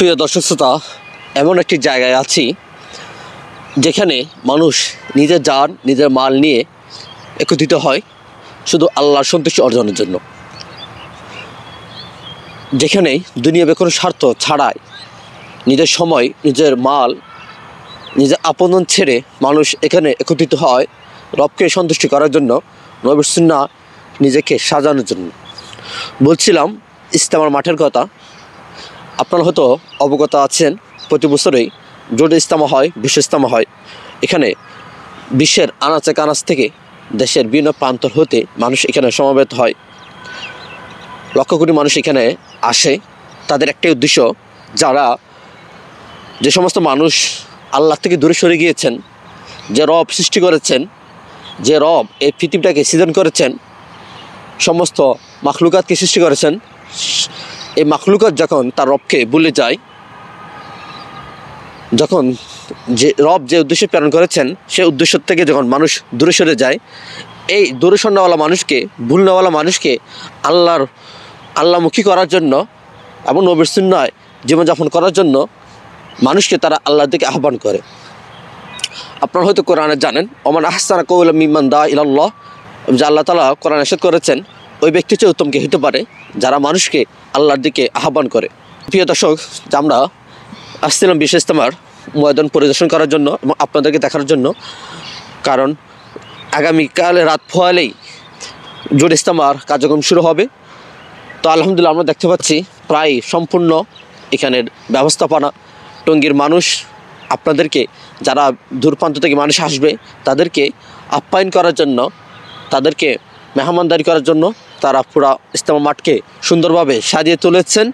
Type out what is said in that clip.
প্রিয় দর্শক শ্রোতা, এমন একটি জায়গায় আছি যেখানে মানুষ নিজের জান নিজের মাল নিয়ে একত্রিত হয় শুধু আল্লাহর সন্তুষ্টি অর্জনের জন্য। যেখানে দুনিয়াবে কোনো স্বার্থ ছাড়াই নিজের সময়, নিজের মাল, নিজের আপনজন ছেড়ে মানুষ এখানে একত্রিত হয় রবকে সন্তুষ্টি করার জন্য, নবীর সুন্নাহ নিজেকে সাজানোর জন্য। বলছিলাম ইজতেমার মাঠের কথা। আপনারা হয়তো অবগত আছেন, প্রতি বছরই জোট ইজতেমা হয়, বিশ্ব ইজতেমা হয়। এখানে বিশ্বের আনাচে কানাচ থেকে দেশের বিভিন্ন প্রান্ত হতে মানুষ এখানে সমবেত হয়। লক্ষ কোটি মানুষ এখানে আসে। তাদের একটাই উদ্দেশ্য, যে সমস্ত মানুষ আল্লাহ থেকে দূরে সরে গিয়েছেন, যে রব সৃষ্টি করেছেন, যে রব এই পৃথিবীটাকে সৃজন করেছেন, সমস্ত মাখলুকাতকে সৃষ্টি করেছেন, এই মাখলুকাত যখন তার রবকে ভুলে যায়, যখন যে রব যে উদ্দেশ্যে প্রেরণ করেছেন সেই উদ্দেশ্য থেকে যখন মানুষ দূরে সরে যায়, এই দূরে সরনেওয়ালা মানুষকে, ভুলনেওয়ালা মানুষকে আল্লাহমুখী করার জন্য এবং নবীর সুন্নাহয় জীবনযাপন করার জন্য মানুষকে তারা আল্লাহর দিকে আহ্বান করে। আপনারা হয়তো কোরআনে জানেন, ওমান আহসানা কওলাম মিম্মান দা ইলাল্লাহ, যে আল্লাহ তাআলা কোরআনে ইরশাদ করেছেন ওই ব্যক্তি চেয়ে উত্তম কে হতে পারে যারা মানুষকে আল্লাহর দিকে আহ্বান করে। প্রিয় দর্শক, আমরা আসছিলাম বিশ্ব ইজতেমার ময়দান পরিদর্শন করার জন্য এবং আপনাদেরকে দেখার জন্য, কারণ আগামীকাল রাত পোহালেই জোট ইজতেমার কার্যক্রম শুরু হবে। তো আলহামদুলিল্লাহ আমরা দেখতে পাচ্ছি প্রায় সম্পূর্ণ এখানের ব্যবস্থাপনা। টঙ্গীর মানুষ আপনাদেরকে, যারা দূরপ্রান্ত থেকে মানুষ আসবে তাদেরকে আপ্যায়ন করার জন্য, তাদেরকে মেহমানদারি করার জন্য তারা পুরা ইজতেমা মাঠকে সুন্দরভাবে সাজিয়ে তুলেছেন।